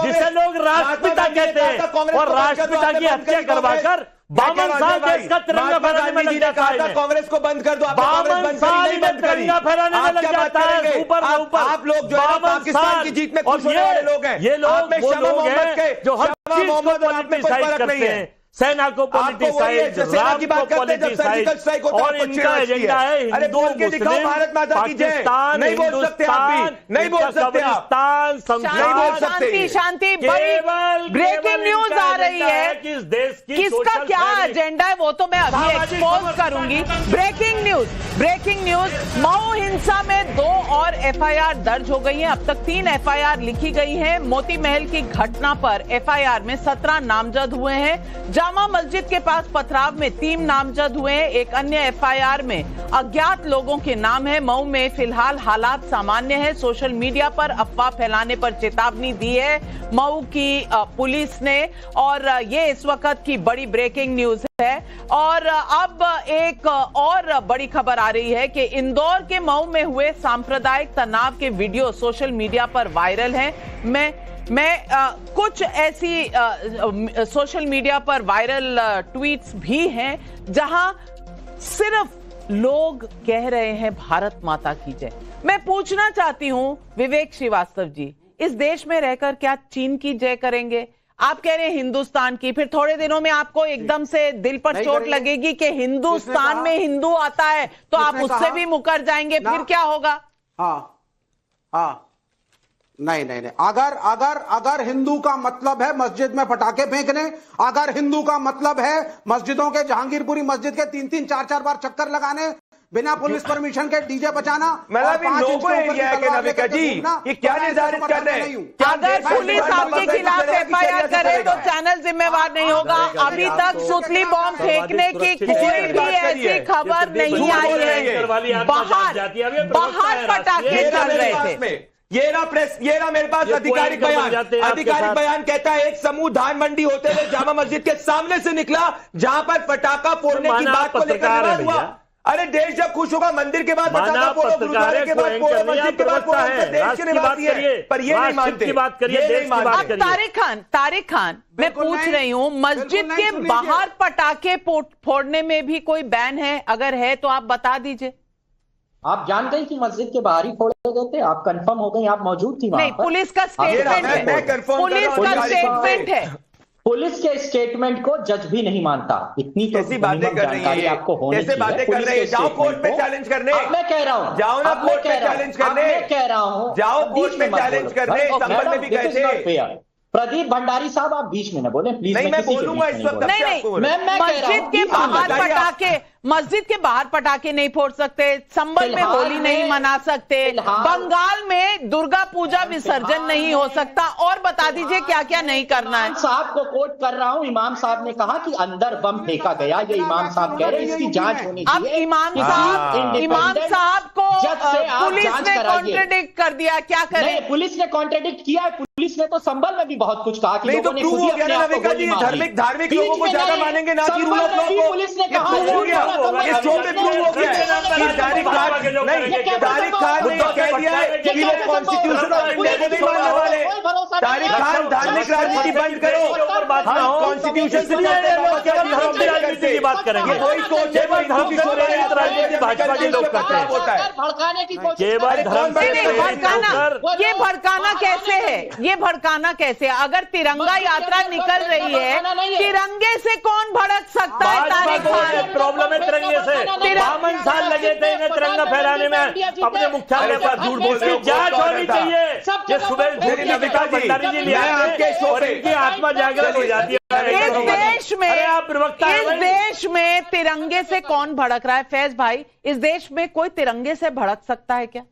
जिसे लोग राष्ट्रपिता कहते हैं, और राष्ट्रपिता की हत्या करवाकर 52 साल देश का तिरंगा फहराने में लग जाता है। कांग्रेस को बंद कर दो, 52 साल तिरंगा फहराने में लग जाता है। ऊपर आप लोग जो है पाकिस्तान की जीत में खुश होने वाले लोग हैं। ये लोग वो लोग हैं जो हर चीज को पॉलिटिसाइज करते हैं, सेना को पॉलिटिसाइज, राम को पॉलिटिसाइज, और इनका एजेंडा है हिंदू मुस्लिम भारत माता की जय। पाकिस्तान, नहीं बोल सकते आप, नहीं बोल सकते कब्रिस्तान, शांति शांति। ब्रेकिंग न्यूज आ रही है, किस देश की किसका क्या एजेंडा है वो तो मैं अभी एक्सपोज करूंगी। ब्रेकिंग न्यूज, मऊ हिंसा में 2 और एफआईआर दर्ज हो गई है। अब तक 3 एफआईआर लिखी गई है। मोती महल की घटना पर एफआईआर में 17 नामजद हुए हैं। जामा मस्जिद के पास पथराव में 3 नामजद हुए हैं। एक अन्य एफआईआर में अज्ञात लोगों के नाम है। मऊ में फिलहाल हालात सामान्य है। सोशल मीडिया पर अफवाह फैलाने पर चेतावनी दी है मऊ की पुलिस ने, और ये इस वक्त की बड़ी ब्रेकिंग न्यूज है। और अब एक और बड़ी खबर आ रही है कि इंदौर के मऊ में हुए सांप्रदायिक तनाव के वीडियो सोशल मीडिया पर वायरल हैं। मैं कुछ ऐसी सोशल मीडिया पर वायरल ट्वीट्स भी हैं जहां सिर्फ लोग कह रहे हैं भारत माता की जय। मैं पूछना चाहती हूं विवेक श्रीवास्तव जी, इस देश में रहकर क्या चीन की जय करेंगे? आप कह रहे हैं हिंदुस्तान की, फिर थोड़े दिनों में आपको एकदम से दिल पर चोट लगेगी कि हिंदुस्तान में हिंदू आता है तो आप उससे भी मुकर जाएंगे, फिर क्या होगा? हाँ नहीं, अगर हिंदू का मतलब है मस्जिद में पटाखे फेंकने, अगर हिंदू का मतलब है मस्जिदों के जहांगीरपुरी मस्जिद के 3-3, 4-4 बार चक्कर लगाने, बिना पुलिस परमिशन के डीजे बजाना, लोगों एरिया है कि नाविका जी ये क्या निर्धारित कर रहे हैं? अगर पुलिस आपके खिलाफ एफआईआर करे तो चैनल जिम्मेवार नहीं होगा। अभी तक सुतली बॉम्ब फेंकने की कोई भी ऐसी खबर नहीं आई है। बाहर पटाखे चल रहे थे। ये रहा मेरे पास आधिकारिक बयान कहता है एक समूह धान मंडी होते हुए जामा मस्जिद के सामने से निकला जहां पर पटाखा फोड़ने की बात को लेकर विवाद हुआ। अरे देश जब खुश होगा मंदिर के बाद पटाखा फोड़ो, गुरुद्वारे के बाद फोड़ो, मस्जिद के बाद फोड़ो, देश की निवासी है, पर ये नहीं मानते। तारिक खान मैं पूछ रही हूँ, मस्जिद के बाहर पटाखे फोड़ने में भी कोई बैन है? अगर है तो आप बता दीजिए। आप जान गई कि मस्जिद के बाहर ही फोड़े गए थे? आप कंफर्म हो गई? आप मौजूद थी वहां? नहीं, पुलिस का स्टेटमेंट है। पुलिस के स्टेटमेंट को जज भी नहीं मानता। इतनी तो कैसी बातें कर रही है आपको होनी चाहिए। कैसे बातें कर रही है? जाओ कोर्ट में चैलेंज करने। मैं कह रहा हूँ, जाओ ना कोर्ट में चैलेंज करने। मैं कह रहा हूँ, जाओ कोर्ट में चैलेंज करने। संबंध में भी गए थे। प्रदीप भंडारी साहब आप बीच में न बोले प्लीज। नहीं, मैं बोलूंगा इस वक्त। नहीं, मस्जिद के बाहर पटाखे, मस्जिद के बाहर पटाखे नहीं फोड़ सकते, संबल में होली नहीं मना सकते, बंगाल में दुर्गा पूजा विसर्जन नहीं हो सकता, और बता दीजिए क्या क्या नहीं करना है। साहब को कोट कर रहा हूं, इमाम साहब ने कहा कि अंदर बम फेंका गया, ये इमाम साहब कह रहे हैं, इसकी जांच होनी चाहिए। अब इमाम साहब को पुलिस ने कॉन्ट्रडिक्ट कर दिया, क्या करें? पुलिस ने कॉन्ट्रडिक्ट किया है, पुलिस ने तो संबल में भी बहुत कुछ कहा कि नहीं तो प्रूव हो गया ना नविका जी, धार्मिक लोगों को ज्यादा मानेंगे ना कि रूल ऑफ लॉ को। पुलिस ने कहा हो गया, इस शो पे प्रूव हो गया कि तारिक खान ने कह दिया है कि वो कॉन्स्टिट्यूशन ऑफ इंडिया को नहीं मानने वाले। तारिक खान धार्मिक राजनीति बंद करो, कॉन्स्टिट्यूशन से राजनीति की बात करेंगे। कोई सोच है राजनीति भाजपा के लोग करते हैं, भड़काने की कोशिश। केवल धर्म ये भड़काना कैसे है? ये भड़काना कैसे है? अगर तिरंगा यात्रा निकल रही है, तिरंगे से कौन भड़क सकता है? तारिक खान, प्रॉब्लम है तिरंगे से। 52 साल लगे थे इन्हें तिरंगा फहराने में, अपने मुख्यालय पर झूठ बोलते हैं। जांच होनी चाहिए। ये सुबह नविका भंडारी जी ले आए और इनकी आत्मा जागृत हो जाती है। इस देश में तिरंगे से कौन भड़क रहा है? फैज भाई, इस देश में कोई तिरंगे से भड़क सकता है क्या?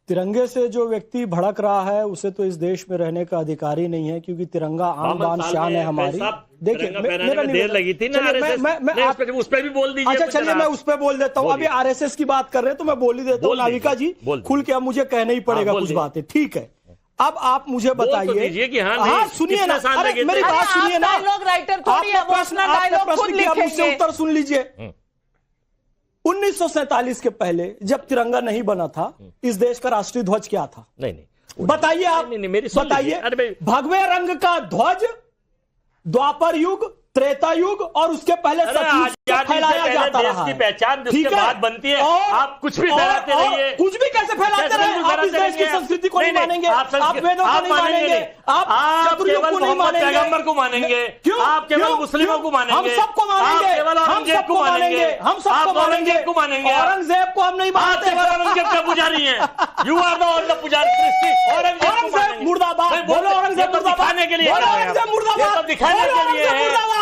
तिरंगे से जो व्यक्ति भड़क रहा है उसे तो इस देश में रहने का अधिकार ही नहीं है, क्योंकि तिरंगा आन बान शान है हमारी। देखिए मेरा देर लगी थी ना, मैं उस पर भी बोल दीजिए। अच्छा चलिए मैं उस पर बोल देता हूँ। अभी आरएसएस की बात कर रहे हैं तो मैं बोल ही देता हूँ। नाविका जी खुल के अब मुझे कहना ही पड़ेगा कुछ बातें, ठीक है? अब आप मुझे बताइए कि हाँ सुनिए ना, अरे मेरी बात सुनिए ना, राइटर थोड़ी है, वो अपना डायलॉग खुद लिखेंगे। मुझसे उत्तर सुन लीजिए। 1947 के पहले जब तिरंगा नहीं बना था, इस देश का राष्ट्रीय ध्वज क्या था? नहीं बताइए आप, बताइए। भगवे रंग का ध्वज द्वापर युग, त्रेता युग और उसके पहले फैलाया जाता रहा। की पहचान जिसके बाद बनती है, आप कुछ भी फैलाते रहिए। कुछ भी कैसे फैलाते रहे? आप इस देश की संस्कृति को नहीं मानेंगे, आप वेदों को नहीं मानेंगे, आप चतुर्युग को नहीं मानेंगे, पैगंबर को मानेंगे, आप केवल मुस्लिमों को मानेंगे, हम सबको मानेंगे, हम सबको मानेंगे, हम सबको औरंगजेब को मानेंगे। औरंगजेब को हम नहीं मानते। औरंगजेब का पुजारी है, यू आर द पुजारी। औरंगजेब मुर्दाबाद बोलो, औरंगजेब दिखाने के लिए, औरंगजेब मुर्दाबाद दिखाने के लिए,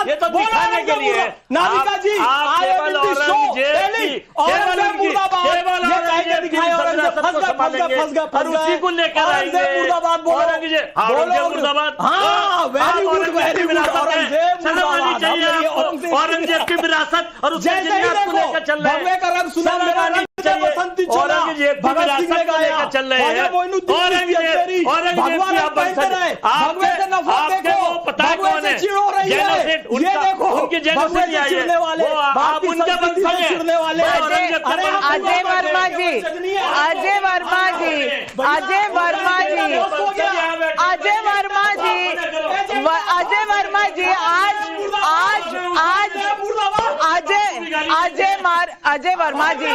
ये तो दिखाने के लिए। नाविका जी केवल और उसी को लेकर आएंगे। मुर्दाबाद औरंगजेब मुर्दाबाद। हाँ very good, very good. Aurangzeb की विरासत और उसके जिन्नात को लेकर चल रहे हैं। का रंग सुना मेरा रंग बसंती चोला, औरंगजेब की विरासत को लेकर चल रहे हैं। औरंगजेब आप बनते रहे, आपके वो पता है कौन है? जेनोसाइड, उनकी जेनोसाइड आई है, वो आप उनके वंशज हैं। अजय वर्मा जी, अजय वर्मा जी, अजय वर्मा जी, अजय वर्मा जी, अजय वर्मा जी, अजय वर्मा जी,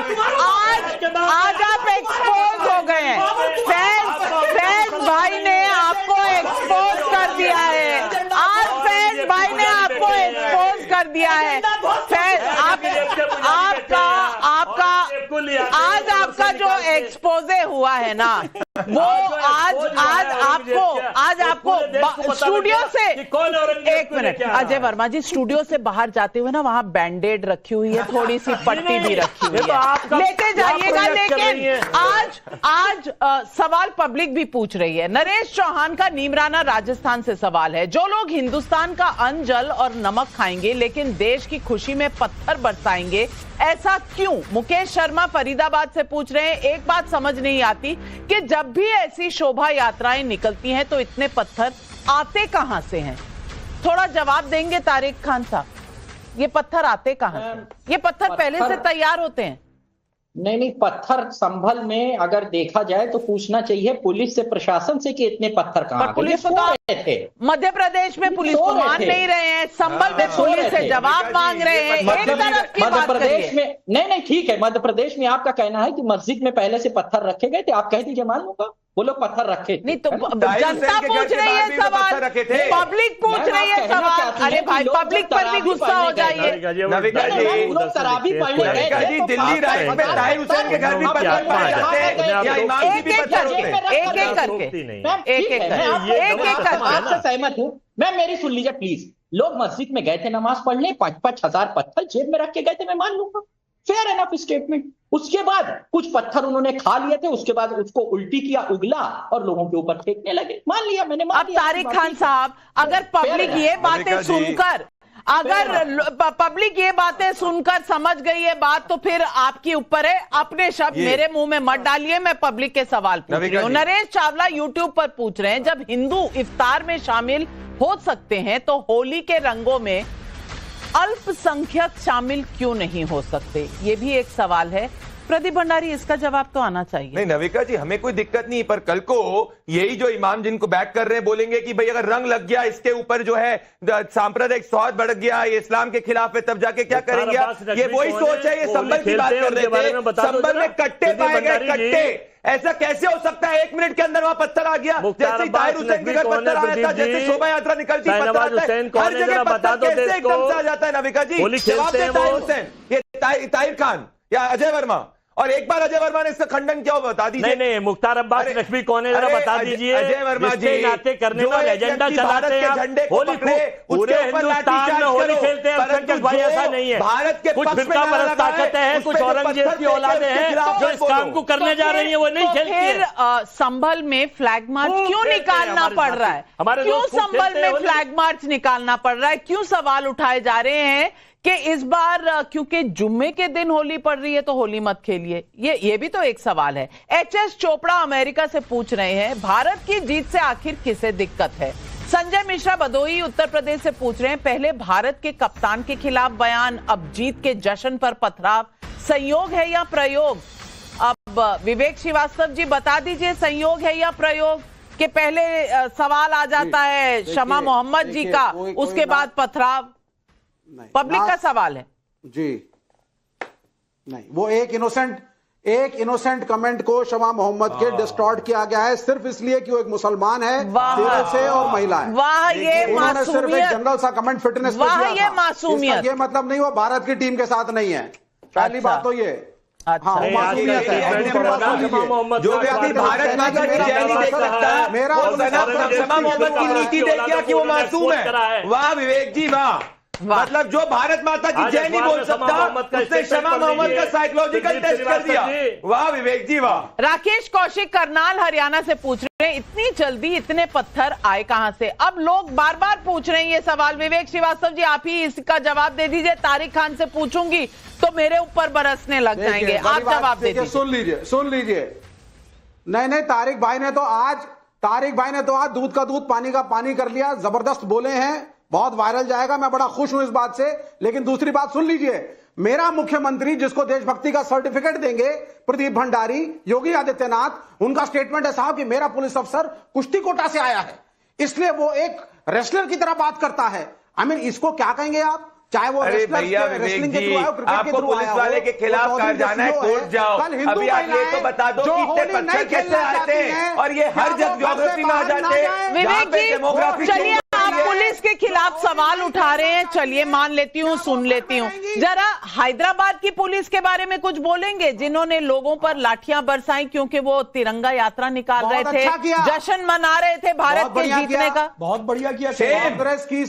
आज आप एक्सपोज हो गए हैं। फैज भाई ने आपको एक्सपोज कर दिया है, आज फैज भाई ने आपको एक्सपोज कर दिया है। फैज आज आपका जो एक्सपोजे हुआ है ना, वो आज आपको स्टूडियो से, एक मिनट अजय वर्मा जी, स्टूडियो से बाहर जाते हुए ना वहां बैंडेड रखी हुई है, थोड़ी सी पट्टी भी रखी हुई है, लेते जाइएगा। लेकिन आज सवाल पब्लिक भी पूछ रही है। नरेश चौहान का नीमराना राजस्थान से सवाल है, जो लोग हिंदुस्तान का अन्न जल और नमक खाएंगे लेकिन देश की खुशी में पत्थर बरसाएंगे, ऐसा क्यों? मुकेश शर्मा फरीदाबाद से पूछ रहे हैं। एक बात समझ नहीं आती कि जब भी ऐसी शोभा यात्राएं निकलती हैं तो इतने पत्थर आते कहां से हैं? थोड़ा जवाब देंगे तारिक खान साहब, ये पत्थर आते कहां से? ये पत्थर पहले से तैयार होते हैं? नहीं, पत्थर संभल में अगर देखा जाए तो पूछना चाहिए पुलिस से, प्रशासन से कि इतने पत्थर कहां आ गए। पुलिस थे मध्य प्रदेश में, पुलिस को मान नहीं रहे हैं, संभल में पुलिस से जवाब मांग रहे हैं। एक तरफ की मध्य प्रदेश में नहीं ठीक है, मध्य प्रदेश में आपका कहना है कि मस्जिद में पहले से पत्थर रखे गए थे, आप कह दीजिए मान लूंगा वो लोग पत्थर रखे नहीं तो जनता पूछ रही है सवाल, पब्लिक पूछ रही है सवाल। अरे भाई पब्लिक पर भी गुस्सा हो जाइए। नविका जी, दिल्ली राइट में ताहिर हुसैन के घर भी पत्थर पाए जाते हैं या इमाम जी भी पत्थर होते हैं? एक एक करके आपसे सहमत हूँ मैं, मेरी सुन लीजिए प्लीज। लोग मस्जिद में गए थे नमाज पढ़ने, 5-5 हजार पत्थर जेब में रख के गए थे, मैं मान लूंगा, फेयर एनफ स्टेटमेंट। उसके बाद कुछ पत्थर उन्होंने खा लिए थे, उसके बाद उसको उल्टी किया, उगला और लोगों के ऊपर फेंकने लगे, मान लिया मैंने। अब तारिक खान साहब, अगर पब्लिक ये बातें सुनकर, अगर पब्लिक ये बातें सुनकर समझ गई है बात, तो फिर आपके ऊपर है, अपने शब्द मेरे मुंह में मत डालिए, मैं पब्लिक के सवाल पूछ रही हूँ। नरेश चावला यूट्यूब पर पूछ रहे हैं, जब हिंदू इफ्तार में शामिल हो सकते हैं तो होली के रंगों में अल्पसंख्यक शामिल क्यों नहीं हो सकते? ये भी एक सवाल है। प्रदीप भंडारी, इसका जवाब तो आना चाहिए। नहीं नविका जी, हमें कोई दिक्कत नहीं, पर कल को यही जो इमाम जिनको बैक कर रहे हैं बोलेंगे कि भाई अगर रंग लग गया, इसके ऊपर जो है सांप्रदायिक सौहार्द बढ़ गया, ये इस्लाम के खिलाफ है, तब जाके क्या करेंगे? ये वही सोच है, ये संभल की बात कर रहे थे, संभल में कट्टे पाए गए, कट्टे। ऐसा कैसे हो सकता है? 1 मिनट के अंदर वहां पत्थर आ गया, जैसे ताहिर हुसैन के घर पत्थर आया था, जैसे शोभा यात्रा निकलती पत्थर आता है, हर जगह पत्थर कैसे एकदम से आ जाता है? नविका जी जवाब दे, ताहिर हुसैन, ये ताहिर खान या अजय वर्मा, और एक बार अजय वर्मा ने इसका खंडन क्या हो बता दीजिए। नहीं, मुख्तार अब्बास नकवी कौन है, जरा बता दीजिए। अजय वर्मा जी नाते करने का एजेंडा चलाते हैं, झंडे होली पूरे हिंदुस्तान में होली खेलते हैं, अल्पसंख्यक भाई ऐसा नहीं है। भारत के कुछ फिरका परस्त ताकतें हैं, कुछ औरंगजेब की औलादें हैं जो इस काम को करने जा रही है, वो नहीं खेलती है। संभल में फ्लैग मार्च क्यों निकालना पड़ रहा है? क्यों संभल में फ्लैग मार्च निकालना पड़ रहा है? क्यों सवाल उठाए जा रहे हैं कि इस बार क्योंकि जुम्मे के दिन होली पड़ रही है तो होली मत खेलिए? ये भी तो एक सवाल है। एचएस चोपड़ा अमेरिका से पूछ रहे हैं, भारत की जीत से आखिर किसे दिक्कत है? संजय मिश्रा बदोई उत्तर प्रदेश से पूछ रहे हैं, पहले भारत के कप्तान के खिलाफ बयान, अब जीत के जश्न पर पथराव, संयोग है या प्रयोग? अब विवेक श्रीवास्तव जी बता दीजिए, संयोग है या प्रयोग? कि पहले सवाल आ जाता है शमा मोहम्मद जी का, उसके बाद पथराव। पब्लिक का सवाल है जी। नहीं, वो एक इनोसेंट कमेंट को शमा मोहम्मद के डिस्टॉर्ट किया गया है सिर्फ इसलिए कि वो एक मुसलमान है, केरल से और महिला है। वाह, ये उन्होंने सिर्फ एक जनरल सा कमेंट फिटनेस पे वाह, किया ये था। मासूमियत। ये मतलब नहीं वो भारत की टीम के साथ नहीं है, पहली बात तो ये। अच्छा, जो व्यक्ति भारत माता की जय नहीं देख सकता, मेरा शमा मोहम्मद की नीति देख गया कि वो मासूम है। वाह विवेक जी, वाह। मतलब जो भारत माता की जय नहीं बोल सकता, उसने शमा मोहम्मद का साइकोलॉजिकल टेस्ट कर दिया। वाह विवेक जी, वाह। राकेश कौशिक करनाल हरियाणा से पूछ रहे हैं, इतनी जल्दी इतने पत्थर आए कहां से? अब लोग बार बार पूछ रहे हैं ये सवाल। विवेक श्रीवास्तव जी, आप ही इसका जवाब दे दीजिए। तारिक खान से पूछूंगी तो मेरे ऊपर बरसने लग जाएंगे, आप जवाब दे दीजिए। सुन लीजिए। नहीं, तारिक भाई ने तो आज दूध का दूध पानी का पानी कर लिया, जबरदस्त बोले हैं, बहुत वायरल जाएगा, मैं बड़ा खुश हूं इस बात से। लेकिन दूसरी बात सुन लीजिए, मेरा मुख्यमंत्री जिसको देशभक्ति का सर्टिफिकेट देंगे, प्रदीप भंडारी, योगी आदित्यनाथ, उनका स्टेटमेंट है साहब कि मेरा पुलिस अफसर कुश्ती कोटा से आया है, इसलिए वो एक रेसलर की तरह बात करता है। इसको क्या कहेंगे आप? चाहे वो भैया विवेक जी, आपको पुलिस वाले के खिलाफ कर जाना है, कोर्ट जाओ। अभी आप ये तो बता दो कि इतने पत्थर कैसे आते हैं, और ये हर जगह ज्योग्राफी में आ जाते हैं। विवेक जी, चलिए आप पुलिस के खिलाफ सवाल उठा रहे हैं, चलिए मान लेती हूँ, सुन लेती हूँ। जरा हैदराबाद की पुलिस के बारे में कुछ बोलेंगे, जिन्होंने लोगों पर लाठियां बरसाई क्योंकि वो तिरंगा यात्रा निकाल रहे थे, जश्न मना रहे थे भारत के जीतने का? बहुत बढ़िया किया। कांग्रेस की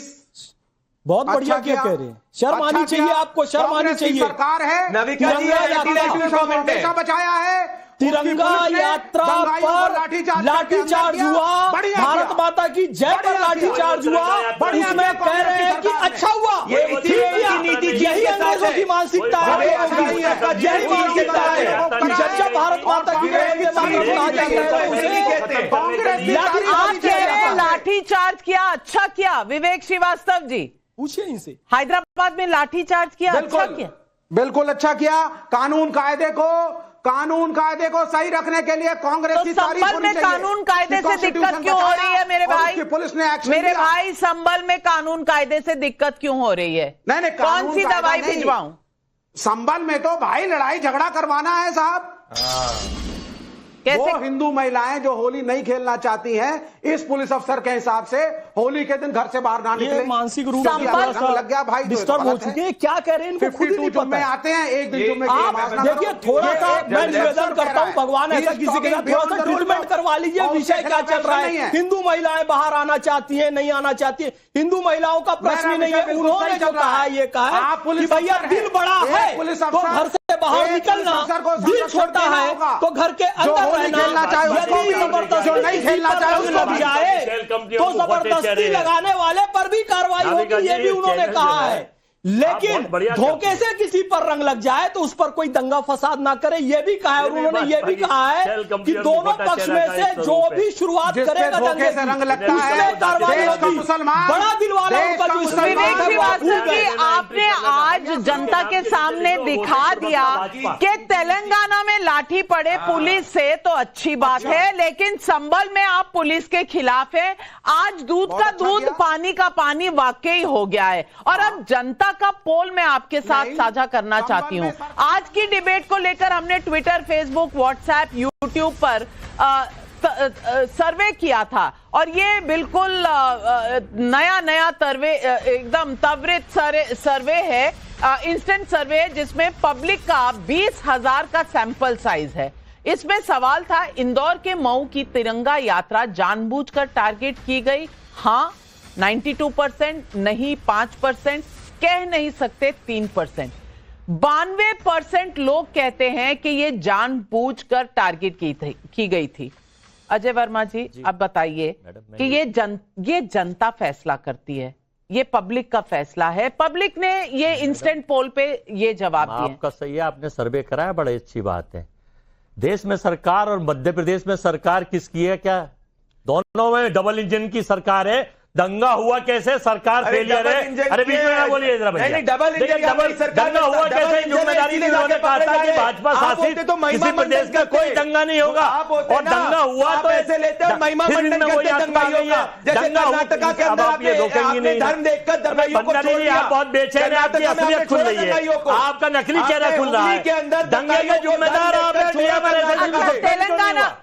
बहुत बढ़िया क्या कह रहे हैं, शर्म आनी चाहिए आपको, शर्म आनी चाहिए। सरकार है, नविका जी हमेशा बचाया है, तिरंगा यात्रा पर लाठीचार्ज हुआ, भारत माता की जय पर लाठीचार्ज हुआ, इसमें कह रहे हैं कि अच्छा हुआ। यही अंग्रेजों की मानसिकता है, यही मानसिकता है। जब भारत माता की लाठीचार्ज किया, अच्छा किया। विवेक श्रीवास्तव जी, पूछिए इनसे, हैदराबाद में लाठीचार्ज किया, अच्छा किया? बिल्कुल अच्छा किया। कानून कायदे को सही रखने के लिए कांग्रेस की तारीफ होनी चाहिए। कानून कायदे से दिक्कत क्यों हो रही है मेरे भाई? पुलिस ने एक्शन मेरे भाई, संभल में कानून कायदे से दिक्कत क्यों हो रही है? नहीं, कौन सी दवाई भिजवाऊं? संभल में तो भाई लड़ाई झगड़ा करवाना है साहब। वो हिंदू महिलाएं जो होली नहीं खेलना चाहती हैं, इस पुलिस अफसर के हिसाब से होली के दिन घर से बाहर ना निकले। मानसिक रूप से लग गया भाई, डिस्टर्ब हो चुके हैं। क्या कह रहे हैं, इनको खुद ही नहीं पता है। आते हैं एक दिन जुम्मे देखिए, थोड़ा सा मैं निवेदन करता हूं, भगवान ऐसा किसी के साथ थोड़ा सा ट्रीटमेंट करवा लीजिए। विषय क्या चल रहा है? हिंदू महिलाएं बाहर आना चाहती हैं, नहीं आना चाहती है, हिंदू महिलाओं का प्रश्न ही नहीं है। उन्होंने जो कहा ये कहा कि भैया दिल बड़ा है तो घर से बाहर निकलना, दिल छोटा है तो घर के अंदर रहना। यदि जबरदस्ती खेलना लग जाए तो जबरदस्ती लगाने वाले पर भी कार्रवाई होगी, ये भी उन्होंने कहा है। लेकिन धोखे से किसी पर रंग लग जाए तो उस पर कोई दंगा फसाद ना करे, ये भी कहा है। और उन्होंने ये भी कहा है कि दोनों पक्ष में से जो भी शुरुआत करेगा दंगे से रंग लगता है, कार्रवाई होगी। बड़ा दिल वाला विवेक श्रीवास्तव जी, आपने आज जनता के सामने दिखा दिया कि तेलंगाना में लाठी पड़े पुलिस से तो अच्छी बात है, लेकिन संभल में आप पुलिस के खिलाफ है। आज दूध का दूध, पानी का पानी वाकई हो गया है। और अब जनता का पोल मैं आपके साथ साझा करना चाहती हूं। आज की डिबेट को लेकर हमने ट्विटर, फेसबुक, व्हाट्सएप, यूट्यूब पर सर्वे किया था और ये बिल्कुल नया सर्वे, एकदम त्वरित सर्वे है, इंस्टेंट सर्वे है, जिसमें पब्लिक का 20,000 का सैंपल साइज है। इसमें सवाल था, इंदौर के मऊ की तिरंगा यात्रा जानबूझकर टारगेट की गई? हाँ 92%, नहीं 5%, कह नहीं सकते 3%। 92% लोग कहते हैं कि ये जानबूझकर टारगेट की गई थी। अजय वर्मा जी अब बताइए कि ये जनता फैसला करती है, ये पब्लिक का फैसला है। पब्लिक ने ये इंस्टेंट पोल पे ये जवाब दिया। आपका सही है, आपने सर्वे कराया, बड़ी अच्छी बात है। देश में सरकार और मध्य प्रदेश में सरकार किसकी है? क्या दोनों में डबल इंजन की सरकार है? दंगा हुआ कैसे? सरकार फेलियर है। अरे बीच में ना बोलिए जरा भैया। डबल दंगा हुआ कैसे? जिम्मेदारी थी, उन्होंने कहा था कि भाजपा शासित किसी प्रदेश का कोई दंगा नहीं होगा, और दंगा हुआ तो ऐसे लेते हैं महिमा मंडन कहते दंगा होगा। दंगा कर्नाटक के अंदर आप ये रोकेंगे नहीं, धर्म देखकर दंगाइयों को छोड़ दिया। आप बहुत बेचैन हैं, आपकी असलियत खुल रही है, आपका नकली चेहरा खुल रहा है। दंगे के जिम्मेदार आप हैं।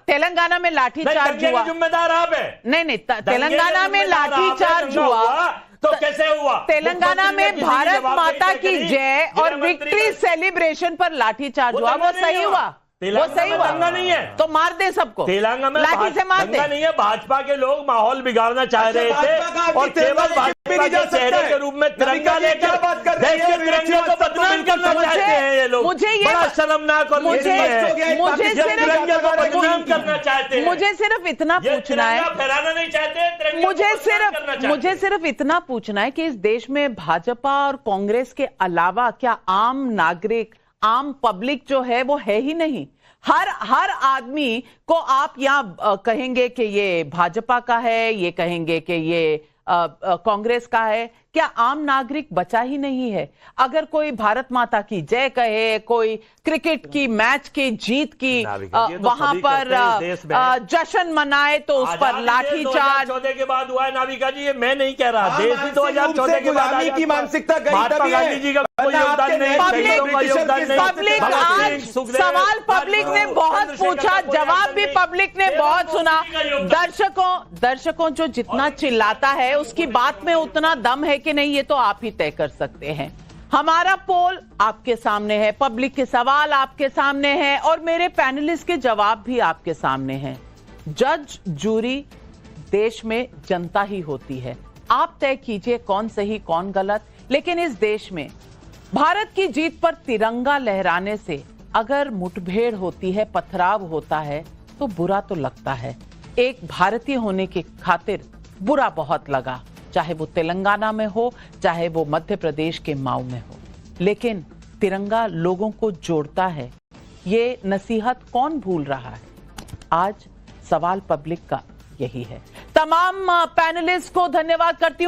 तेलंगाना में लाठीचार्ज हुआ, जिम्मेदार आप हैं। नहीं, तेलंगाना में लाठीचार्ज हुआ तो कैसे हुआ? तेलंगाना में भारत माता की जय और विक्ट्री सेलिब्रेशन पर लाठीचार्ज हुआ, वो सही हुआ? वो सही हुआ? दंगा नहीं है तो मार दे सबको, तेलंगाना में लाठी से मार दे। दंगा नहीं है, भाजपा के लोग माहौल बिगाड़ना चाह रहे थे और केवल भाजपा के चेहरे के रूप में तिरंगा लेकर देश के तिरंगे को बदनाम करना चाहते हैं ये लोग। मुझे ये बड़ा शर्मनाक और मुझे तिरंगे को बदनाम करना चाहते हैं। मुझे सिर्फ इतना पूछना है, फहराना नहीं चाहते, मुझे सिर्फ इतना पूछना है कि इस देश में भाजपा और कांग्रेस के अलावा क्या आम नागरिक, आम पब्लिक जो है वो है ही नहीं? हर आदमी को आप यहाँ कहेंगे कि ये भाजपा का है, ये कहेंगे कि ये कांग्रेस का है। क्या आम नागरिक बचा ही नहीं है? अगर कोई भारत माता की जय कहे, कोई क्रिकेट की मैच की जीत की वहां पर जश्न मनाए तो उस पर लाठीचार्ज 2014 के बाद हुआ है। नाविका जी, ये मैं नहीं कह रहा, देश भी 2014 के बाद की मानसिकता महात्मा गांधी जी का कोई योगदान नहीं, पब्लिक आज सवाल पब्लिक ने बहुत पूछा, जवाब भी पब्लिक ने बहुत सुना। दर्शकों जो जितना चिल्लाता है उसकी बात में उतना दम है कि नहीं, ये तो आप ही तय कर सकते हैं। हमारा पोल आपके सामने है, पब्लिक के सवाल आपके सामने हैं और मेरे पैनलिस्ट के जवाब भी आपके सामने हैं। जज जूरी देश में जनता ही होती है, आप तय कीजिए कौन सही कौन गलत। लेकिन इस देश में भारत की जीत पर तिरंगा लहराने से अगर मुठभेड़ होती है, पथराव होता है तो बुरा तो लगता है। एक भारतीय होने की खातिर बुरा बहुत लगा, चाहे वो तेलंगाना में हो, चाहे वो मध्य प्रदेश के मऊ में हो। लेकिन तिरंगा लोगों को जोड़ता है, ये नसीहत कौन भूल रहा है? आज सवाल पब्लिक का यही है। तमाम पैनलिस्ट को धन्यवाद करती हूं।